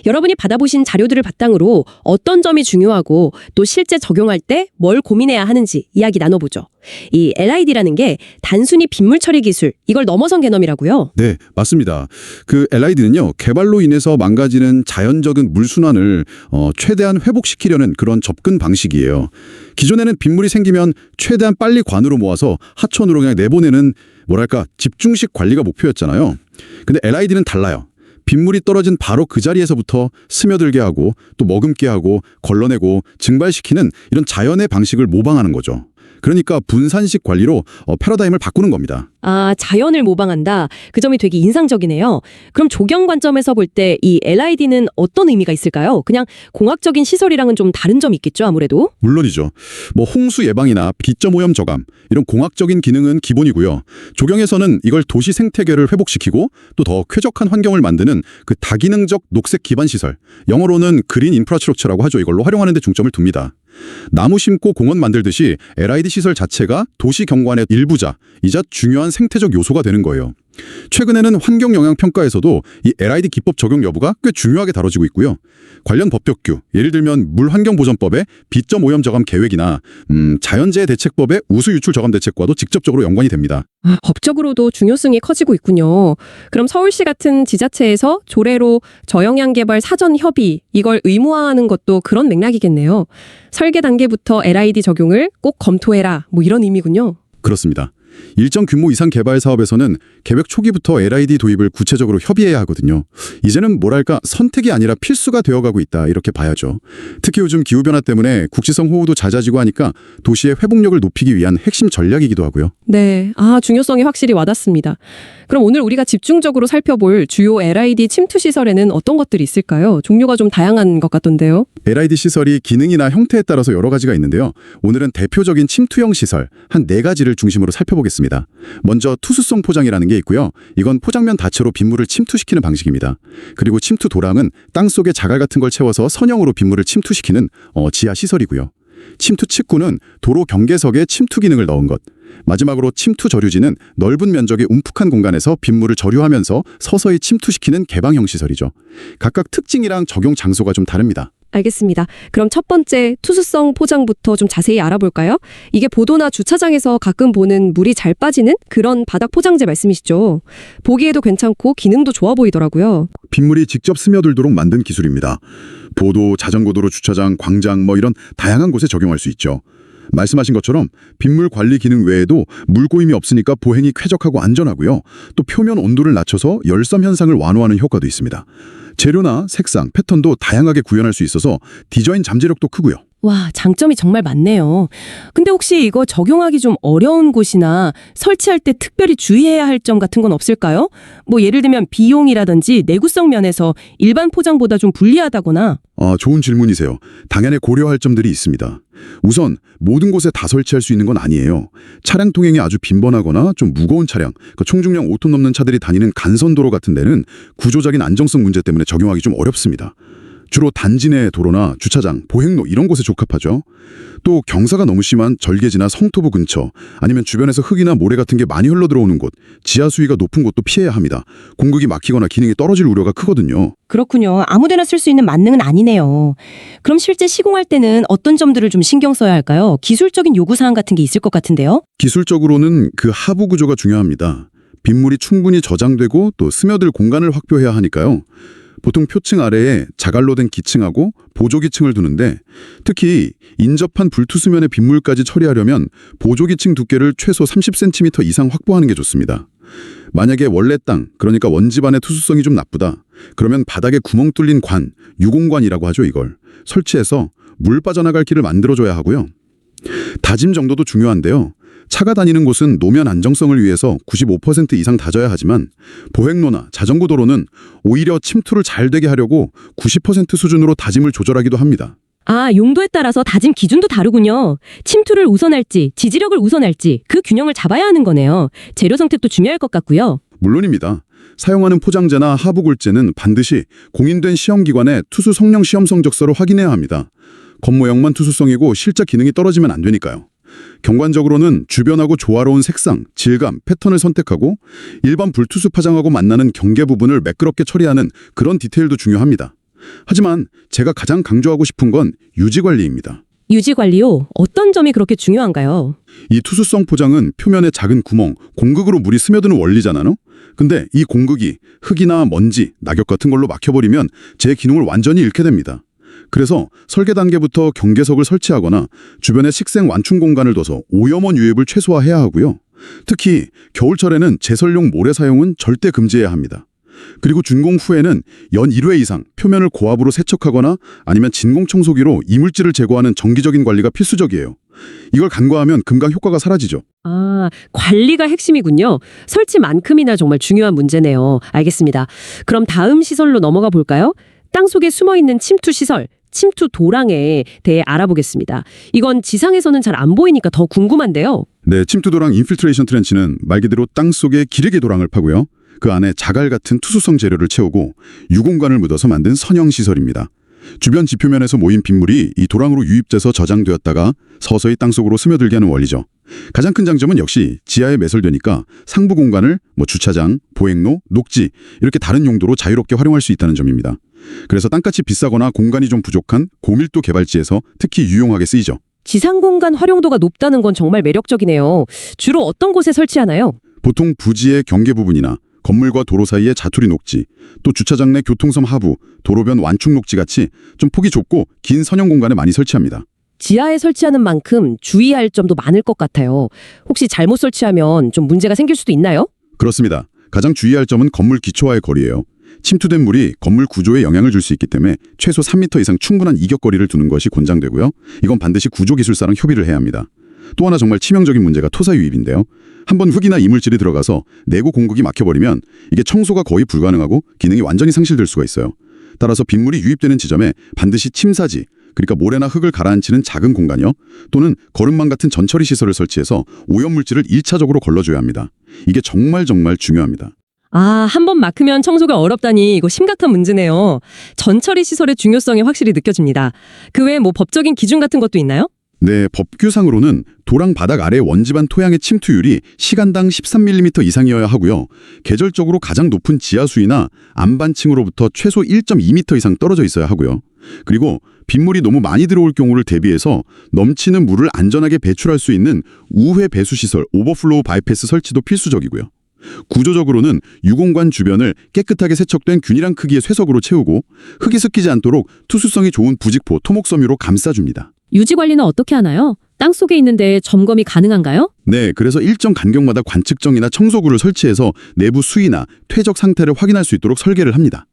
여러분이 받아보신 자료들을 바탕으로 어떤 점이 중요하고 또 실제 적용할 때 뭘 고민해야 하는지 이야기 나눠보죠. 이 LID라는 게 단순히 빗물 처리 기술, 이걸 넘어선 개념이라고요. 네, 맞습니다. 그 LID는요, 개발로 인해서 망가지는 자연적인 물순환을 최대한 회복시키려는 그런 접근 방식이에요. 기존에는 빗물이 생기면 최대한 빨리 관으로 모아서 하천으로 그냥 내보내는 뭐랄까 집중식 관리가 목표였잖아요. 근데 LID는 달라요. 빗물이 떨어진 바로 그 자리에서부터 스며들게 하고 또 머금게 하고 걸러내고 증발시키는 이런 자연의 방식을 모방하는 거죠. 그러니까 분산식 관리로 패러다임을 바꾸는 겁니다. 아, 자연을 모방한다. 그 점이 되게 인상적이네요. 그럼 조경 관점에서 볼 때 이 LID는 어떤 의미가 있을까요? 그냥 공학적인 시설이랑은 좀 다른 점이 있겠죠, 아무래도? 물론이죠. 뭐 홍수 예방이나 비점 오염 저감 이런 공학적인 기능은 기본이고요. 조경에서는 이걸 도시 생태계를 회복시키고 또 더 쾌적한 환경을 만드는 그 다기능적 녹색 기반 시설, 영어로는 그린 인프라스트럭처라고 하죠. 이걸로 활용하는 데 중점을 둡니다. 나무 심고 공원 만들듯이 LID 시설 자체가 도시 경관의 일부자이자 중요한 생태적 요소가 되는 거예요. 최근에는 환경영향평가에서도 이 LID 기법 적용 여부가 꽤 중요하게 다뤄지고 있고요. 관련 법격규, 예를 들면 물환경보전법의 비점 오염 저감 계획이나 자연재해 대책법의 우수 유출 저감 대책과도 직접적으로 연관이 됩니다. 아, 법적으로도 중요성이 커지고 있군요. 그럼 서울시 같은 지자체에서 조례로 저영향 개발 사전 협의, 이걸 의무화하는 것도 그런 맥락이겠네요. 설계 단계부터 LID 적용을 꼭 검토해라, 뭐 이런 의미군요. 그렇습니다. 일정 규모 이상 개발 사업에서는 계획 초기부터 LID 도입을 구체적으로 협의해야 하거든요. 이제는 뭐랄까 선택이 아니라 필수가 되어가고 있다 이렇게 봐야죠. 특히 요즘 기후변화 때문에 국지성 호우도 잦아지고 하니까 도시의 회복력을 높이기 위한 핵심 전략이기도 하고요. 네, 중요성이 확실히 와닿습니다. 그럼 오늘 우리가 집중적으로 살펴볼 주요 LID 침투 시설에는 어떤 것들이 있을까요? 종류가 좀 다양한 것 같던데요. LID 시설이 기능이나 형태에 따라서 여러 가지가 있는데요. 오늘은 대표적인 침투형 시설 한 4가지를 중심으로 살펴보겠습니다. 먼저 투수성 포장이라는 게 있고요. 이건 포장면 다채로 빗물을 침투시키는 방식입니다. 그리고 침투 도랑은 땅속에 자갈 같은 걸 채워서 선형으로 빗물을 침투시키는 지하 시설이고요. 침투 측구는 도로 경계석에 침투 기능을 넣은 것. 마지막으로 침투 저류지는 넓은 면적의 움푹한 공간에서 빗물을 저류하면서 서서히 침투시키는 개방형 시설이죠. 각각 특징이랑 적용 장소가 좀 다릅니다. 알겠습니다. 그럼 첫 번째 투수성 포장부터 좀 자세히 알아볼까요? 이게 보도나 주차장에서 가끔 보는 물이 잘 빠지는 그런 바닥 포장재 말씀이시죠? 보기에도 괜찮고 기능도 좋아 보이더라고요. 빗물이 직접 스며들도록 만든 기술입니다. 보도, 자전거 도로 주차장, 광장 이런 다양한 곳에 적용할 수 있죠. 말씀하신 것처럼 빗물 관리 기능 외에도 물고임이 없으니까 보행이 쾌적하고 안전하고요. 또 표면 온도를 낮춰서 열섬 현상을 완화하는 효과도 있습니다. 재료나 색상, 패턴도 다양하게 구현할 수 있어서 디자인 잠재력도 크고요. 와, 장점이 정말 많네요. 근데 혹시 이거 적용하기 좀 어려운 곳이나 설치할 때 특별히 주의해야 할 점 같은 건 없을까요? 뭐 예를 들면 비용이라든지 내구성 면에서 일반 포장보다 좀 불리하다거나. 좋은 질문이세요. 당연히 고려할 점들이 있습니다. 우선 모든 곳에 다 설치할 수 있는 건 아니에요. 차량 통행이 아주 빈번하거나 좀 무거운 차량, 총중량 5톤 넘는 차들이 다니는 간선도로 같은 데는 구조적인 안정성 문제 때문에 적용하기 좀 어렵습니다. 주로 단지 내 도로나 주차장, 보행로 이런 곳에 적합하죠. 또 경사가 너무 심한 절개지나 성토부 근처, 아니면 주변에서 흙이나 모래 같은 게 많이 흘러들어오는 곳, 지하 수위가 높은 곳도 피해야 합니다. 공급이 막히거나 기능이 떨어질 우려가 크거든요. 그렇군요. 아무데나 쓸 수 있는 만능은 아니네요. 그럼 실제 시공할 때는 어떤 점들을 좀 신경 써야 할까요? 기술적인 요구사항 같은 게 있을 것 같은데요? 기술적으로는 그 하부 구조가 중요합니다. 빗물이 충분히 저장되고 또 스며들 공간을 확보해야 하니까요. 보통 표층 아래에 자갈로 된 기층하고 보조기층을 두는데 특히 인접한 불투수면의 빗물까지 처리하려면 보조기층 두께를 최소 30cm 이상 확보하는 게 좋습니다. 만약에 원래 땅, 그러니까 원집안의 투수성이 좀 나쁘다. 그러면 바닥에 구멍 뚫린 관, 유공관이라고 하죠 이걸. 설치해서 물 빠져나갈 길을 만들어줘야 하고요. 다짐 정도도 중요한데요. 차가 다니는 곳은 노면 안정성을 위해서 95% 이상 다져야 하지만 보행로나 자전거 도로는 오히려 침투를 잘 되게 하려고 90% 수준으로 다짐을 조절하기도 합니다. 용도에 따라서 다짐 기준도 다르군요. 침투를 우선할지 지지력을 우선할지 그 균형을 잡아야 하는 거네요. 재료 선택도 중요할 것 같고요. 물론입니다. 사용하는 포장재나 하부 골재는 반드시 공인된 시험기관의 투수 성능 시험 성적서를 확인해야 합니다. 겉모양만 투수성이고 실제 기능이 떨어지면 안 되니까요. 경관적으로는 주변하고 조화로운 색상, 질감, 패턴을 선택하고 일반 불투수 파장하고 만나는 경계 부분을 매끄럽게 처리하는 그런 디테일도 중요합니다. 하지만 제가 가장 강조하고 싶은 건 유지 관리입니다. 유지 관리요? 어떤 점이 그렇게 중요한가요? 이 투수성 포장은 표면에 작은 구멍, 공극으로 물이 스며드는 원리잖아요? 근데 이 공극이 흙이나 먼지, 낙엽 같은 걸로 막혀버리면 제 기능을 완전히 잃게 됩니다. 그래서 설계 단계부터 경계석을 설치하거나 주변에 식생 완충 공간을 둬서 오염원 유입을 최소화해야 하고요. 특히 겨울철에는 제설용 모래 사용은 절대 금지해야 합니다. 그리고 준공 후에는 연 1회 이상 표면을 고압으로 세척하거나 아니면 진공 청소기로 이물질을 제거하는 정기적인 관리가 필수적이에요. 이걸 간과하면 금방 효과가 사라지죠. 아, 관리가 핵심이군요. 설치만큼이나 정말 중요한 문제네요. 알겠습니다. 그럼 다음 시설로 넘어가 볼까요? 땅속에 숨어있는 침투 시설, 침투 도랑에 대해 알아보겠습니다. 이건 지상에서는 잘 안 보이니까 더 궁금한데요. 네, 침투도랑 인필트레이션 트렌치는 말 그대로 땅속에 기르게 도랑을 파고요. 그 안에 자갈 같은 투수성 재료를 채우고 유공관을 묻어서 만든 선형 시설입니다. 주변 지표면에서 모인 빗물이 이 도랑으로 유입돼서 저장되었다가 서서히 땅속으로 스며들게 하는 원리죠. 가장 큰 장점은 역시 지하에 매설되니까 상부 공간을 주차장, 보행로, 녹지 이렇게 다른 용도로 자유롭게 활용할 수 있다는 점입니다. 그래서 땅값이 비싸거나 공간이 좀 부족한 고밀도 개발지에서 특히 유용하게 쓰이죠. 지상 공간 활용도가 높다는 건 정말 매력적이네요. 주로 어떤 곳에 설치하나요? 보통 부지의 경계 부분이나 건물과 도로 사이의 자투리 녹지, 또 주차장 내 교통섬 하부, 도로변 완충 녹지 같이 좀 폭이 좁고 긴 선형 공간에 많이 설치합니다. 지하에 설치하는 만큼 주의할 점도 많을 것 같아요. 혹시 잘못 설치하면 좀 문제가 생길 수도 있나요? 그렇습니다. 가장 주의할 점은 건물 기초와의 거리예요. 침투된 물이 건물 구조에 영향을 줄 수 있기 때문에 최소 3m 이상 충분한 이격거리를 두는 것이 권장되고요. 이건 반드시 구조기술사랑 협의를 해야 합니다. 또 하나 정말 치명적인 문제가 토사 유입인데요. 한번 흙이나 이물질이 들어가서 내부 공극이 막혀버리면 이게 청소가 거의 불가능하고 기능이 완전히 상실될 수가 있어요. 따라서 빗물이 유입되는 지점에 반드시 침사지, 그러니까 모래나 흙을 가라앉히는 작은 공간이요. 또는 거름망 같은 전처리 시설을 설치해서 오염물질을 1차적으로 걸러줘야 합니다. 이게 정말 중요합니다. 아, 한 번 막으면 청소가 어렵다니 이거 심각한 문제네요. 전처리 시설의 중요성이 확실히 느껴집니다. 그 외에 법적인 기준 같은 것도 있나요? 네, 법규상으로는 도랑 바닥 아래 원지반 토양의 침투율이 시간당 13mm 이상이어야 하고요. 계절적으로 가장 높은 지하수위나 안반층으로부터 최소 1.2m 이상 떨어져 있어야 하고요. 그리고 빗물이 너무 많이 들어올 경우를 대비해서 넘치는 물을 안전하게 배출할 수 있는 우회 배수시설, 오버플로우 바이패스 설치도 필수적이고요. 구조적으로는 유공관 주변을 깨끗하게 세척된 균일한 크기의 쇠석으로 채우고 흙이 습기지 않도록 투수성이 좋은 부직포, 토목섬유로 감싸줍니다. 유지 관리는 어떻게 하나요? 땅속에 있는데 점검이 가능한가요? 네, 그래서 일정 간격마다 관측정이나 청소구를 설치해서 내부 수위나 퇴적 상태를 확인할 수 있도록 설계를 합니다.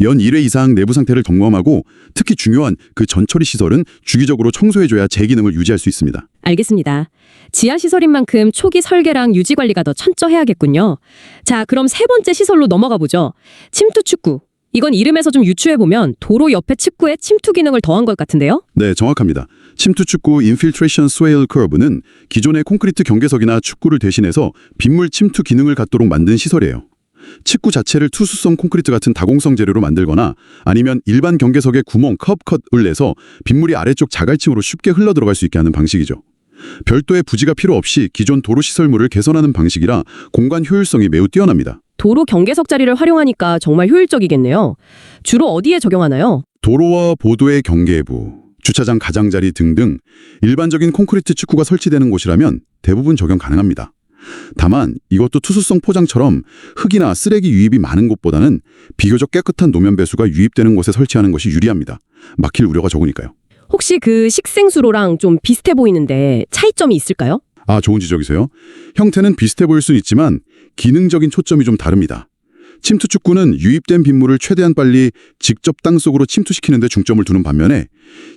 연 1회 이상 내부 상태를 점검하고 특히 중요한 그 전처리 시설은 주기적으로 청소해줘야 제 기능을 유지할 수 있습니다. 알겠습니다. 지하 시설인 만큼 초기 설계랑 유지 관리가 더 철저해야겠군요. 자, 그럼 세 번째 시설로 넘어가 보죠. 침투 축구. 이건 이름에서 좀 유추해보면 도로 옆에 측구에 침투 기능을 더한 것 같은데요? 네, 정확합니다. 침투 축구 인필트레이션 스웨일 커브는 기존의 콘크리트 경계석이나 축구를 대신해서 빗물 침투 기능을 갖도록 만든 시설이에요. 측구 자체를 투수성 콘크리트 같은 다공성 재료로 만들거나 아니면 일반 경계석에 구멍, 컵컷을 내서 빗물이 아래쪽 자갈층으로 쉽게 흘러들어갈 수 있게 하는 방식이죠. 별도의 부지가 필요 없이 기존 도로 시설물을 개선하는 방식이라 공간 효율성이 매우 뛰어납니다. 도로 경계석 자리를 활용하니까 정말 효율적이겠네요. 주로 어디에 적용하나요? 도로와 보도의 경계부, 주차장 가장자리 등등 일반적인 콘크리트 축구가 설치되는 곳이라면 대부분 적용 가능합니다. 다만 이것도 투수성 포장처럼 흙이나 쓰레기 유입이 많은 곳보다는 비교적 깨끗한 노면 배수가 유입되는 곳에 설치하는 것이 유리합니다. 막힐 우려가 적으니까요. 혹시 그 식생수로랑 좀 비슷해 보이는데 차이점이 있을까요? 아, 좋은 지적이세요. 형태는 비슷해 보일 수 있지만 기능적인 초점이 좀 다릅니다. 침투 축구는 유입된 빗물을 최대한 빨리 직접 땅속으로 침투시키는 데 중점을 두는 반면에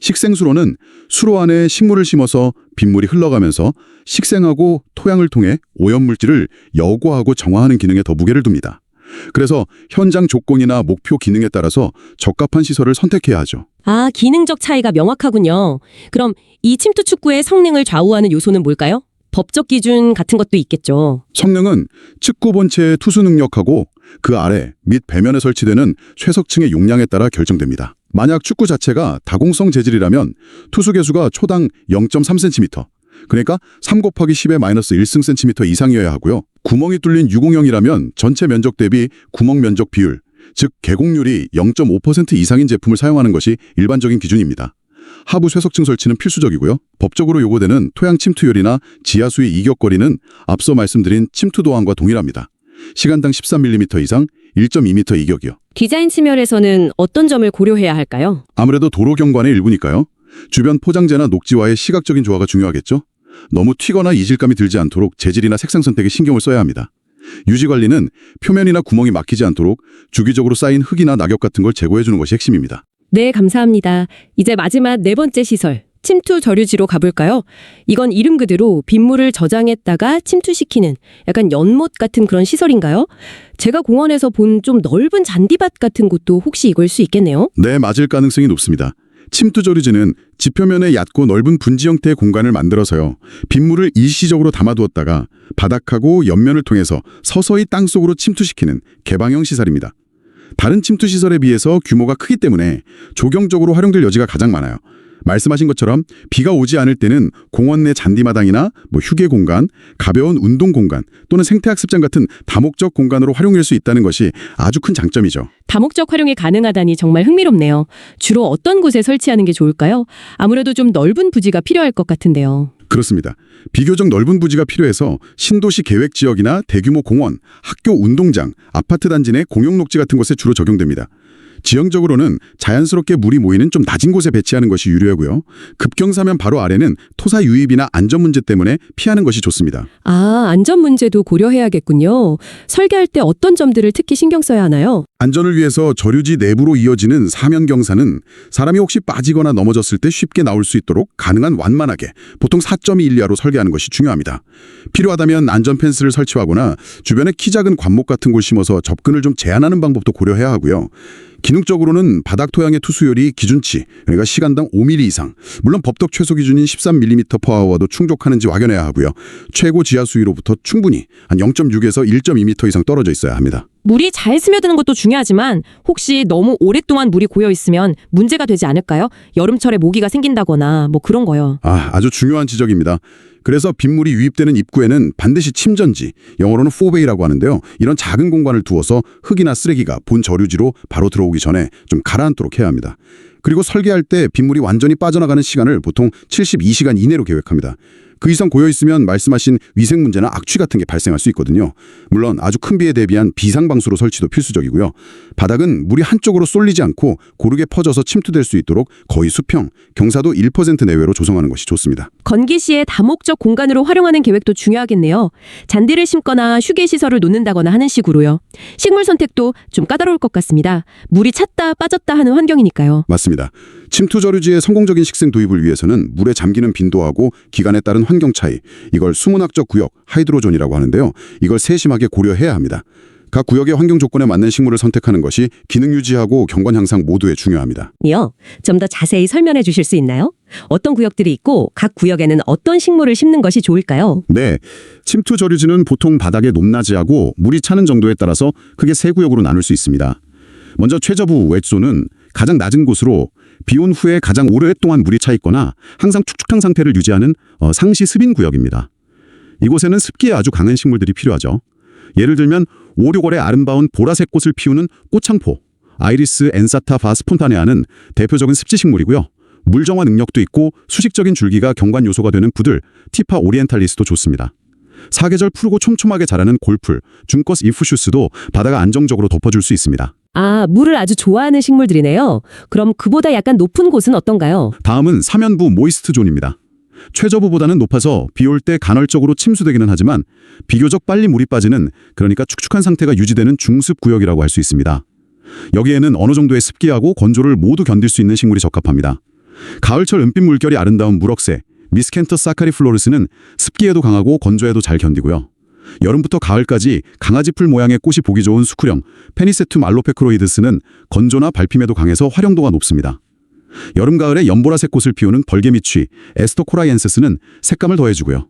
식생수로는 수로 안에 식물을 심어서 빗물이 흘러가면서 식생하고 토양을 통해 오염물질을 여과하고 정화하는 기능에 더 무게를 둡니다. 그래서 현장 조건이나 목표 기능에 따라서 적합한 시설을 선택해야 하죠. 아, 기능적 차이가 명확하군요. 그럼 이 침투 축구의 성능을 좌우하는 요소는 뭘까요? 법적 기준 같은 것도 있겠죠. 성능은 측구 본체의 투수 능력하고 그 아래 및 배면에 설치되는 쇠석층의 용량에 따라 결정됩니다. 만약 축구 자체가 다공성 재질이라면 투수 개수가 초당 0.3cm, 그러니까 3 곱하기 10의 마이너스 1승 cm 이상이어야 하고요. 구멍이 뚫린 유공형이라면 전체 면적 대비 구멍 면적 비율, 즉 계곡률이 0.5% 이상인 제품을 사용하는 것이 일반적인 기준입니다. 하부 쇠석층 설치는 필수적이고요. 법적으로 요구되는 토양 침투율이나 지하수의 이격거리는 앞서 말씀드린 침투 도안과 동일합니다. 시간당 13mm 이상, 1.2m 이격이요. 디자인 측면에서는 어떤 점을 고려해야 할까요? 아무래도 도로 경관의 일부니까요. 주변 포장재나 녹지와의 시각적인 조화가 중요하겠죠. 너무 튀거나 이질감이 들지 않도록 재질이나 색상 선택에 신경을 써야 합니다. 유지 관리는 표면이나 구멍이 막히지 않도록 주기적으로 쌓인 흙이나 낙엽 같은 걸 제거해주는 것이 핵심입니다. 네, 감사합니다. 이제 마지막 네 번째 시설, 침투 저류지로 가볼까요? 이건 이름 그대로 빗물을 저장했다가 침투시키는 약간 연못 같은 그런 시설인가요? 제가 공원에서 본 좀 넓은 잔디밭 같은 곳도 혹시 이걸 수 있겠네요? 네, 맞을 가능성이 높습니다. 침투 저류지는 지표면에 얕고 넓은 분지 형태의 공간을 만들어서요. 빗물을 일시적으로 담아두었다가 바닥하고 옆면을 통해서 서서히 땅속으로 침투시키는 개방형 시설입니다. 다른 침투 시설에 비해서 규모가 크기 때문에 조경적으로 활용될 여지가 가장 많아요. 말씀하신 것처럼 비가 오지 않을 때는 공원 내 잔디마당이나 휴게 공간, 가벼운 운동 공간 또는 생태학습장 같은 다목적 공간으로 활용할 수 있다는 것이 아주 큰 장점이죠. 다목적 활용이 가능하다니 정말 흥미롭네요. 주로 어떤 곳에 설치하는 게 좋을까요? 아무래도 좀 넓은 부지가 필요할 것 같은데요. 그렇습니다. 비교적 넓은 부지가 필요해서 신도시 계획 지역이나 대규모 공원, 학교 운동장, 아파트 단지 내 공용 녹지 같은 곳에 주로 적용됩니다. 지형적으로는 자연스럽게 물이 모이는 좀 낮은 곳에 배치하는 것이 유리하고요. 급경사면 바로 아래는 토사 유입이나 안전 문제 때문에 피하는 것이 좋습니다. 아, 안전 문제도 고려해야겠군요. 설계할 때 어떤 점들을 특히 신경 써야 하나요? 안전을 위해서 저류지 내부로 이어지는 사면 경사는 사람이 혹시 빠지거나 넘어졌을 때 쉽게 나올 수 있도록 가능한 완만하게 보통 4.2 이하로 설계하는 것이 중요합니다. 필요하다면 안전 펜스를 설치하거나 주변에 키 작은 관목 같은 걸 심어서 접근을 좀 제한하는 방법도 고려해야 하고요. 기능적으로는 바닥 토양의 투수율이 기준치, 그러니까 시간당 5mm 이상, 물론 법적 최소 기준인 13mm/h도 충족하는지 확인해야 하고요. 최고 지하 수위로부터 충분히 한 0.6에서 1.2m 이상 떨어져 있어야 합니다. 물이 잘 스며드는 것도 중요하지만 혹시 너무 오랫동안 물이 고여 있으면 문제가 되지 않을까요? 여름철에 모기가 생긴다거나 그런 거요. 아주 중요한 지적입니다. 그래서 빗물이 유입되는 입구에는 반드시 침전지, 영어로는 포베이라고 하는데요. 이런 작은 공간을 두어서 흙이나 쓰레기가 본 저류지로 바로 들어오기 전에 좀 가라앉도록 해야 합니다. 그리고 설계할 때 빗물이 완전히 빠져나가는 시간을 보통 72시간 이내로 계획합니다. 그 이상 고여있으면 말씀하신 위생 문제나 악취 같은 게 발생할 수 있거든요. 물론 아주 큰 비에 대비한 비상방수로 설치도 필수적이고요. 바닥은 물이 한쪽으로 쏠리지 않고 고르게 퍼져서 침투될 수 있도록 거의 수평, 경사도 1% 내외로 조성하는 것이 좋습니다. 건기 시에 다목적 공간으로 활용하는 계획도 중요하겠네요. 잔디를 심거나 휴게시설을 놓는다거나 하는 식으로요. 식물 선택도 좀 까다로울 것 같습니다. 물이 찼다 빠졌다 하는 환경이니까요. 맞습니다. 침투 저류지의 성공적인 식생 도입을 위해서는 물에 잠기는 빈도하고 기간에 따른 환경 차이, 이걸 수문학적 구역, 하이드로존이라고 하는데요. 이걸 세심하게 고려해야 합니다. 각 구역의 환경 조건에 맞는 식물을 선택하는 것이 기능 유지하고 경관 향상 모두에 중요합니다. 좀 더 자세히 설명해 주실 수 있나요? 어떤 구역들이 있고 각 구역에는 어떤 식물을 심는 것이 좋을까요? 네, 침투 저류지는 보통 바닥의 높낮이하고 물이 차는 정도에 따라서 크게 세 구역으로 나눌 수 있습니다. 먼저 최저부 웨지존은 가장 낮은 곳으로 비온 후에 가장 오랫동안 물이 차 있거나 항상 축축한 상태를 유지하는 상시 습인 구역입니다. 이곳에는 습기에 아주 강한 식물들이 필요하죠. 예를 들면 5, 6월에 아름다운 보라색 꽃을 피우는 꽃창포, 아이리스 엔사타 바 스폰타네아는 대표적인 습지 식물이고요. 물정화 능력도 있고 수식적인 줄기가 경관 요소가 되는 부들, 티파 오리엔탈리스도 좋습니다. 사계절 푸르고 촘촘하게 자라는 골풀, 중커스 이프슈스도 바다가 안정적으로 덮어줄 수 있습니다. 아, 물을 아주 좋아하는 식물들이네요. 그럼 그보다 약간 높은 곳은 어떤가요? 다음은 사면부 모이스트 존입니다. 최저부보다는 높아서 비 올 때 간헐적으로 침수되기는 하지만 비교적 빨리 물이 빠지는, 그러니까 축축한 상태가 유지되는 중습 구역이라고 할 수 있습니다. 여기에는 어느 정도의 습기하고 건조를 모두 견딜 수 있는 식물이 적합합니다. 가을철 은빛 물결이 아름다운 무럭새, 미스켄터 사카리플로르스는 습기에도 강하고 건조에도 잘 견디고요. 여름부터 가을까지 강아지풀 모양의 꽃이 보기 좋은 수쿠령, 페니세툼 알로페크로이드스는 건조나 밟힘에도 강해서 활용도가 높습니다. 여름 가을에 연보라색 꽃을 피우는 벌개미취, 에스토코라이엔세스는 색감을 더해주고요.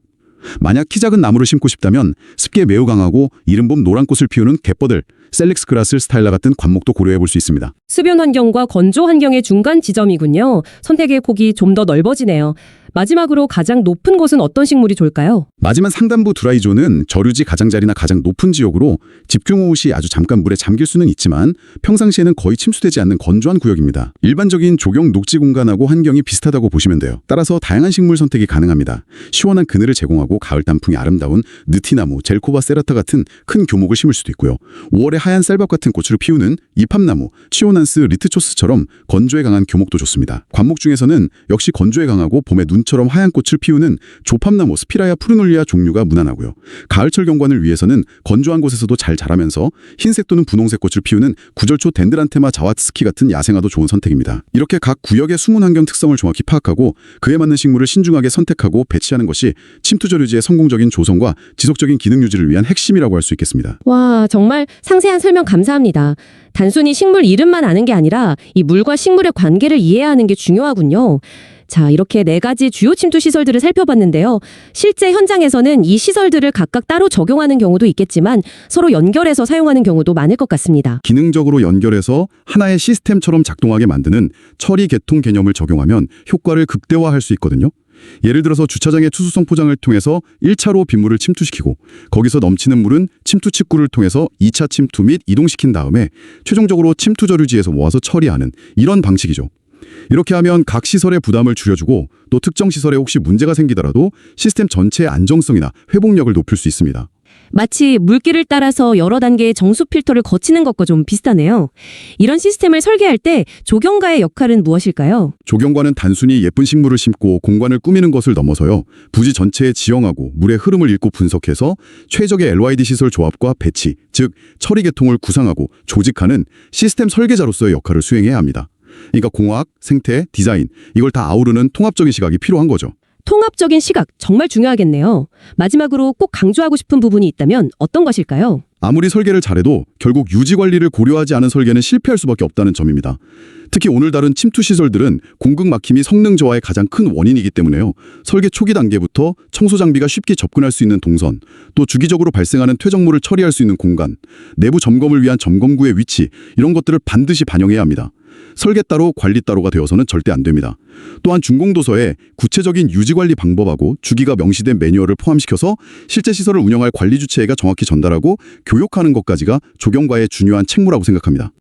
만약 키 작은 나무를 심고 싶다면 습기에 매우 강하고 이른봄 노란 꽃을 피우는 갯버들, 셀릭스 그라스 스타일라 같은 관목도 고려해볼 수 있습니다. 수변 환경과 건조 환경의 중간 지점이군요. 선택의 폭이 좀 더 넓어지네요. 마지막으로 가장 높은 곳은 어떤 식물이 좋을까요? 마지막 상단부 드라이존은 저류지 가장자리나 가장 높은 지역으로 집중호우 시 아주 잠깐 물에 잠길 수는 있지만 평상시에는 거의 침수되지 않는 건조한 구역입니다. 일반적인 조경 녹지 공간하고 환경이 비슷하다고 보시면 돼요. 따라서 다양한 식물 선택이 가능합니다. 시원한 그늘을 제공하고 가을 단풍이 아름다운 느티나무, 젤코바 세라타 같은 큰 교목을 심을 수도 있고요. 5월에 하얀 쌀밥 같은 꽃을 피우는 이팝나무, 치오난스 리트초스처럼 건조에 강한 교목도 좋습니다. 관목 중에서는 역시 건조에 강하고 봄에 눈처럼 하얀 꽃을 피우는 조팝나무 스피라야 푸르놀리아 종류가 무난하고요. 가을철 경관을 위해서는 건조한 곳에서도 잘 자라면서 흰색 또는 분홍색 꽃을 피우는 구절초 덴드란테마 자와츠스키 같은 야생화도 좋은 선택입니다. 이렇게 각 구역의 숨은 환경 특성을 정확히 파악하고 그에 맞는 식물을 신중하게 선택하고 배치하는 것이 침투저류지의 성공적인 조성과 지속적인 기능 유지를 위한 핵심이라고 할 수 있겠습니다. 와, 정말 상세한 설명 감사합니다. 단순히 식물 이름만 아는 게 아니라 이 물과 식물의 관계를 이해하는 게 중요하군요. 자, 이렇게 4가지 주요 침투 시설들을 살펴봤는데요. 실제 현장에서는 이 시설들을 각각 따로 적용하는 경우도 있겠지만 서로 연결해서 사용하는 경우도 많을 것 같습니다. 기능적으로 연결해서 하나의 시스템처럼 작동하게 만드는 처리 계통 개념을 적용하면 효과를 극대화할 수 있거든요. 예를 들어서 주차장의 투수성 포장을 통해서 1차로 빗물을 침투시키고 거기서 넘치는 물은 침투 직구를 통해서 2차 침투 및 이동시킨 다음에 최종적으로 침투 저류지에서 모아서 처리하는 이런 방식이죠. 이렇게 하면 각 시설의 부담을 줄여주고 또 특정 시설에 혹시 문제가 생기더라도 시스템 전체의 안정성이나 회복력을 높일 수 있습니다. 마치 물길을 따라서 여러 단계의 정수 필터를 거치는 것과 좀 비슷하네요. 이런 시스템을 설계할 때 조경가의 역할은 무엇일까요? 조경관은 단순히 예쁜 식물을 심고 공간을 꾸미는 것을 넘어서요. 부지 전체에 지형하고 물의 흐름을 읽고 분석해서 최적의 LYD 시설 조합과 배치, 즉 처리 계통을 구상하고 조직하는 시스템 설계자로서의 역할을 수행해야 합니다. 그러니까 공학, 생태, 디자인 이걸 다 아우르는 통합적인 시각이 필요한 거죠. 통합적인 시각 정말 중요하겠네요. 마지막으로 꼭 강조하고 싶은 부분이 있다면 어떤 것일까요? 아무리 설계를 잘해도 결국 유지 관리를 고려하지 않은 설계는 실패할 수밖에 없다는 점입니다. 특히 오늘 다룬 침투 시설들은 공급 막힘이 성능 저하의 가장 큰 원인이기 때문에요. 설계 초기 단계부터 청소 장비가 쉽게 접근할 수 있는 동선, 또 주기적으로 발생하는 퇴적물을 처리할 수 있는 공간, 내부 점검을 위한 점검구의 위치 이런 것들을 반드시 반영해야 합니다. 설계 따로 관리 따로가 되어서는 절대 안 됩니다. 또한 준공도서에 구체적인 유지관리 방법하고 주기가 명시된 매뉴얼을 포함시켜서 실제 시설을 운영할 관리 주체가 정확히 전달하고 교육하는 것까지가 조경과의 중요한 책무라고 생각합니다. 네,